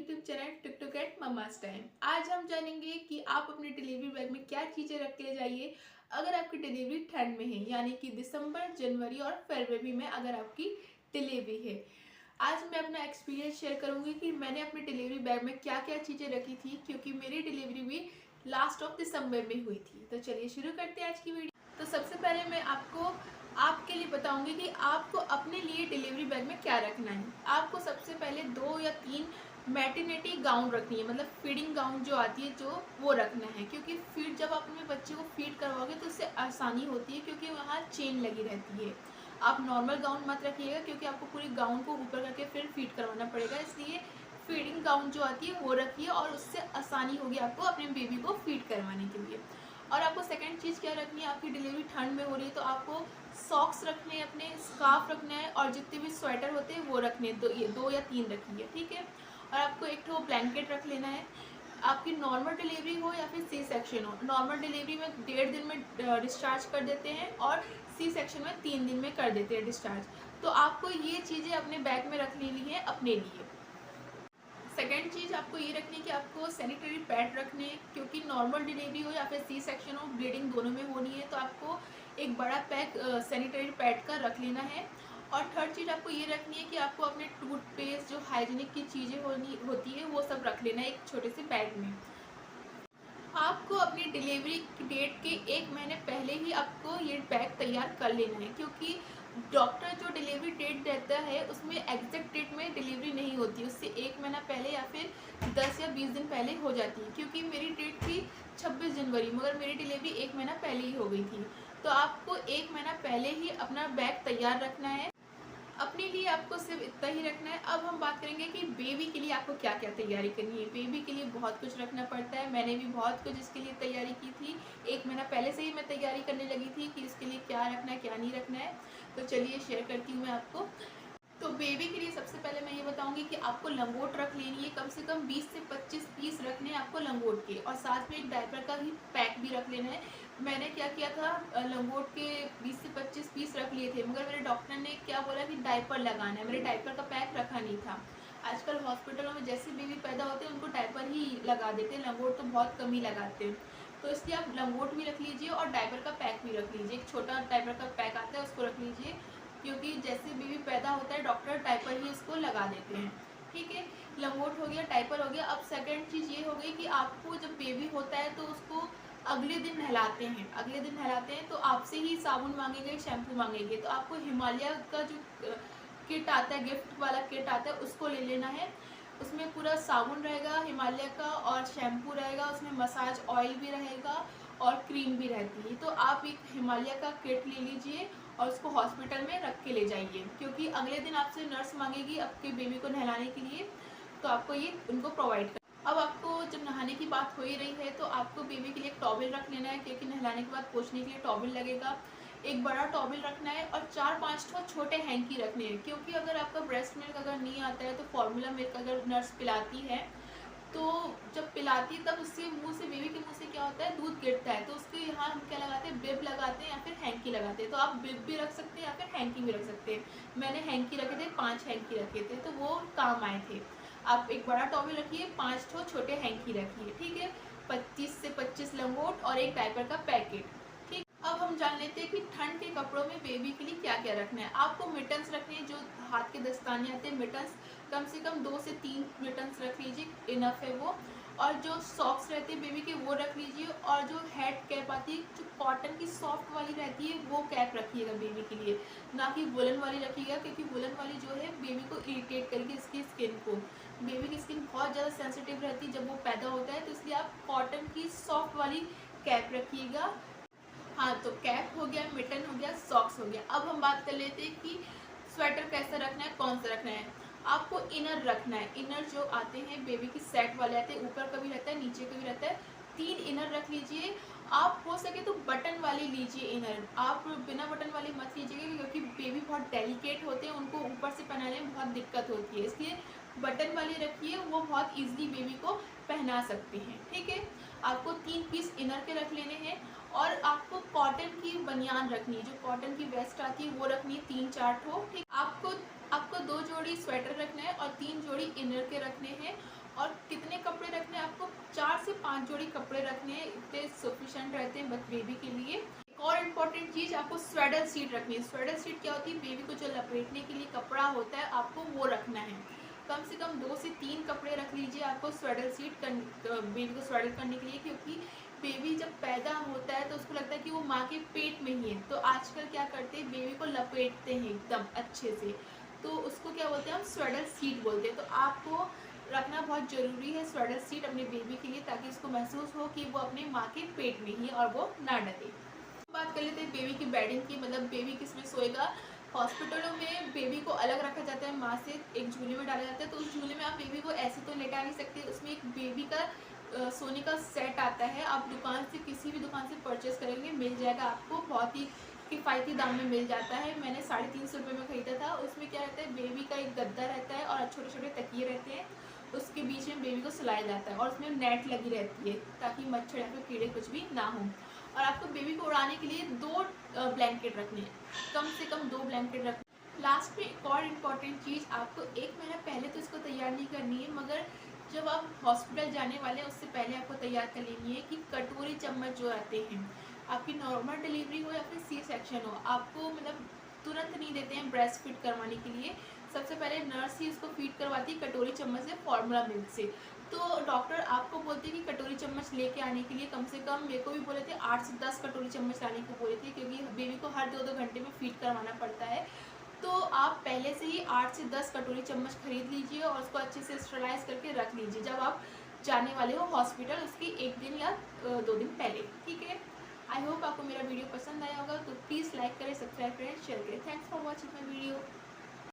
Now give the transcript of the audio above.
YouTube channel टुक टुक eight mama's time. आज हम जानेंगे कि आप अपने डिलीवरी बैग में क्या चीज़ें रख के ले जाइए अगर आपकी डिलीवरी ठंड में है, यानी कि दिसंबर, जनवरी और फरवरी में अगर आपकी डिलीवरी है। आज मैं अपना एक्सपीरियंस शेयर करूंगी कि मैंने अपने डिलीवरी बैग में क्या क्या चीज़ें रखी थी, क्योंकि मेरी डिलीवरी भी लास्ट ऑफ दिसंबर में हुई थी। तो चलिए शुरू करते हैं आज की वीडियो। तो सबसे पहले मैं आपके लिए बताऊंगी कि आपको अपने लिए डिलीवरी बैग में क्या रखना है। आपको सबसे पहले 2 या 3 मैटरनिटी गाउन रखनी है, मतलब फीडिंग गाउन जो आती है जो वो रखना है, क्योंकि फीड जब आप अपने बच्चे को फीड करवाओगे तो उससे आसानी होती है, क्योंकि वहाँ चेन लगी रहती है। आप नॉर्मल गाउन मत रखिएगा, क्योंकि आपको पूरी गाउन को ऊपर करके फिर फीड करवाना पड़ेगा, इसलिए फीडिंग गाउन जो आती है वो रखिए और उससे आसानी होगी आपको अपने बेबी को फीड करवाने के लिए। और आपको सेकंड चीज़ क्या रखनी है, आपकी डिलीवरी ठंड में हो रही है तो आपको सॉक्स रखने हैं, अपने स्कार्फ रखना है और जितने भी स्वेटर होते हैं वो रखने हैं। ये 2 या 3 रखिए, ठीक है। और आपको एक ठो ब्लैंकेट रख लेना है। आपकी नॉर्मल डिलीवरी हो या फिर सी सेक्शन हो, नॉर्मल डिलीवरी में 1.5 दिन में डिस्चार्ज कर देते हैं और सी सेक्शन में 3 दिन में कर देते हैं डिस्चार्ज। तो आपको ये चीज़ें अपने बैग में रख लेनी है अपने लिए। सेकेंड चीज़ आपको ये रखनी है कि आपको सैनिटरी पैड रखने, क्योंकि नॉर्मल डिलीवरी हो या फिर सी सेक्शन हो, ब्लीडिंग दोनों में होनी है, तो आपको एक बड़ा पैक सैनिटरी पैड का रख लेना है। और थर्ड चीज़ आपको ये रखनी है कि आपको अपने टूथपेस्ट जो हाइजीनिक की चीज़ें होती है वो सब रख लेना है एक छोटे से बैग में। आपको अपनी डिलीवरी डेट के 1 महीने पहले ही आपको ये बैग तैयार कर लेना है, क्योंकि डॉक्टर जो डिलीवरी डेट देता है उसमें एग्जैक्ट डेट में डिलीवरी नहीं होती, उससे 1 महीना पहले या फिर 10 या 20 दिन पहले हो जाती है। क्योंकि मेरी डेट थी 26 जनवरी, मगर मेरी डिलीवरी 1 महीना पहले ही हो गई थी। तो आपको 1 महीना पहले ही अपना बैग तैयार रखना है। अपने लिए आपको सिर्फ इतना ही रखना है। अब हम बात करेंगे कि बेबी के लिए आपको क्या क्या तैयारी करनी है। बेबी के लिए बहुत कुछ रखना पड़ता है, मैंने भी बहुत कुछ इसके लिए तैयारी की थी। 1 महीना पहले से ही मैं तैयारी करने लगी थी कि इसके लिए क्या रखना है क्या नहीं रखना है। तो चलिए शेयर करती हूँ मैं आपको। तो बेबी के लिए सबसे पहले मैं ये बताऊंगी कि आपको लंगोट रख लेनी है, कम से कम 20 से 25 पीस रखने हैं आपको लंगोट के, और साथ में एक डायपर का ही पैक भी रख लेना है। मैंने क्या किया था, लंगोट के 20 से 25 पीस रख लिए थे, मगर मेरे डॉक्टर ने क्या बोला कि डायपर लगाना है, मेरे डायपर का पैक रखा नहीं था। आजकल हॉस्पिटलों में जैसे बेबी पैदा होते हैं उनको डायपर ही लगा देते हैं, लंगोट तो बहुत कम ही लगाते हैं। तो इसलिए आप लंगोट भी रख लीजिए और डायपर का पैक भी रख लीजिए। एक छोटा डायपर का पैक आता है उसको रख लीजिए, क्योंकि जैसे बेबी पैदा होता है डॉक्टर डायपर ही इसको लगा देते हैं, ठीक है। लंगोट हो गया, डायपर हो गया। अब सेकंड चीज़ ये हो गई कि आपको जब बेबी होता है तो उसको अगले दिन नहलाते हैं तो आपसे ही साबुन मांगेंगे, शैम्पू मांगेंगे। तो आपको हिमालय का जो किट आता है, गिफ्ट वाला किट आता है, उसको ले लेना है। उसमें पूरा साबुन रहेगा हिमालय का और शैम्पू रहेगा, उसमें मसाज ऑयल भी रहेगा और क्रीम भी रहती है। तो आप एक हिमालय का किट ले लीजिए और उसको हॉस्पिटल में रख के ले जाइए, क्योंकि अगले दिन आपसे नर्स मांगेगी आपके बेबी को नहलाने के लिए, तो आपको ये उनको प्रोवाइड कर। अब आपको जब नहाने की बात हो ही रही है तो आपको बेबी के लिए एक टॉवल रख लेना है, क्योंकि नहलाने के बाद पोंछने के लिए टॉवल लगेगा। एक बड़ा टॉवल रखना है और 4-5 तो छोटे हैंकी रखने हैं, क्योंकि अगर आपका ब्रेस्ट मिल्क अगर नहीं आता है तो फॉर्मूला मिल्क अगर नर्स पिलाती है तो जब पिलाती है तब उससे मुंह से, बेबी के मुंह से क्या होता है, दूध गिरता है, तो उसके यहाँ हम क्या लगाते हैं, बिब लगाते हैं या फिर हैंकी लगाते हैं। तो आप बिब भी रख सकते हैं या फिर हैंकी भी रख सकते हैं। मैंने हैंकी रखे थे, 5 हैंकी रखे थे, तो वो काम आए थे। आप एक बड़ा टॉवल रखिए, 5 तो छोटे हैंकी रखिए, ठीक है। 25 से 25 लंगोट और एक डायपर का पैकेट, ठीक। अब हम जान लेते हैं कि ठंड के कपड़ों में बेबी के लिए क्या क्या रखना है। आपको मिटन्स रखने हैं, जो हाथ के दस्ताने आते हैं, मिटन्स कम से कम 2 से 3 मिटन्स रख लीजिए, इनफ है वो। और जो सॉक्स रहते हैं बेबी के वो रख लीजिए, और जो हेड कैप आती है जो कॉटन की सॉफ्ट वाली रहती है वो कैप रखिएगा बेबी के लिए, ना कि वुलन वाली रखिएगा, क्योंकि वुलन वाली जो है बेबी को इरिटेट करेगी इसकी स्किन को। बेबी की स्किन बहुत ज़्यादा सेंसिटिव रहती है जब वो पैदा होता है, तो इसलिए आप कॉटन की सॉफ्ट वाली कैप रखिएगा। हाँ, तो कैप हो गया, मिटन हो गया, सॉक्स हो गया। अब हम बात कर लेते हैं कि स्वेटर कैसा रखना है, कौन सा रखना है। आपको इनर रखना है। इनर जो आते हैं बेबी की सेट वाले आते हैं, ऊपर का भी रहता है नीचे का भी रहता है, 3 इनर रख लीजिए। आप हो सके तो बटन वाली लीजिए इनर, आप बिना बटन वाली मत लीजिएगा, क्योंकि बेबी बहुत डेलिकेट होते हैं, उनको ऊपर से पहनाने में बहुत दिक्कत होती है, इसलिए बटन वाली रखिए, वो बहुत ईजिली बेबी को पहना सकते हैं, ठीक है। आपको 3 पीस इनर के रख लेने हैं। और आपको कॉटन की बनियान रखनी है, जो कॉटन की वेस्ट आती है वो रखनी है, 3-4 ठो, ठीक। आपको 2 जोड़ी स्वेटर रखना है और 3 जोड़ी इनर के रखने हैं। और कितने कपड़े रखने हैं आपको, 4 से 5 जोड़ी कपड़े रखने हैं, इतने सफिशेंट रहते हैं बस बेबी के लिए। एक और इम्पॉर्टेंट चीज़, आपको स्वेडल सीट रखनी है। स्वेडल सीट क्या होती है, बेबी को जो लपेटने के लिए कपड़ा होता है आपको वो रखना है। कम से कम 2 से 3 कपड़े रख लीजिए आपको स्वेडल सीट बेबी को स्वेडल करने के लिए, क्योंकि बेबी जब पैदा होता है तो उसको लगता है कि वो माँ के पेट में ही है। तो आजकल क्या करते हैं, बेबी को लपेटते हैं एकदम अच्छे से, तो उसको क्या बोलते हैं हम, स्वेडल सीट बोलते हैं। तो आपको रखना बहुत ज़रूरी है स्वेडल सीट अपने बेबी के लिए, ताकि उसको महसूस हो कि वो अपने माँ के पेट में ही और वो ना डरे। बात कर लेते हैं बेबी की बेडिंग की, मतलब बेबी किस में सोएगा। हॉस्पिटलों में बेबी को अलग रखा जाता है, माँ से एक झूले में डाला जाता है। तो उस झूले में आप बेबी को ऐसे तो लेटा नहीं सकते, उसमें एक बेबी का सोने का सेट आता है। आप दुकान से, किसी भी दुकान से परचेस करेंगे मिल जाएगा आपको, बहुत ही किफ़ायती दाम में मिल जाता है। मैंने 350 रुपये में ख़रीदा था। उसमें क्या रहता है, बेबी का एक गद्दा रहता है और छोटे छोटे तकिए रहते हैं, उसके बीच में बेबी को सुलाया जाता है और उसमें नेट लगी रहती है ताकि मच्छर या फिर कीड़े कुछ भी ना हो। और आपको बेबी को उड़ाने के लिए 2 ब्लैंकेट रखने हैं, कम से कम 2 ब्लैंकेट रखने। लास्ट में एक और इम्पॉर्टेंट चीज़, आपको 1 महीना पहले तो इसको तैयार नहीं करनी है, मगर जब आप हॉस्पिटल जाने वाले हैं उससे पहले आपको तैयार कर लेनी है कि कटोरी चम्मच जो आते हैं, आपकी नॉर्मल डिलीवरी हो या फिर सी सेक्शन हो, आपको मतलब तुरंत नहीं देते हैं ब्रेस्ट फीड करवाने के लिए। सबसे पहले नर्स ही उसको फीड करवाती है कटोरी चम्मच से, फॉर्मूला मिल्क से। तो डॉक्टर आपको बोलते हैं कि कटोरी चम्मच लेके आने के लिए, कम से कम मेरे को भी बोले थे 8 से 10 कटोरी चम्मच लाने को बोले थे, क्योंकि बेबी को हर 2-2 घंटे में फीड करवाना पड़ता है। तो आप पहले से ही 8 से 10 कटोरी चम्मच खरीद लीजिए और उसको अच्छे से स्टरलाइज करके रख लीजिए जब आप जाने वाले हो हॉस्पिटल, उसके 1 दिन या 2 दिन पहले। ठीक है, आई होप आपको मेरा वीडियो पसंद आया होगा, तो प्लीज़ लाइक करें, सब्सक्राइब करें, शेयर करें। Thanks for watching my video.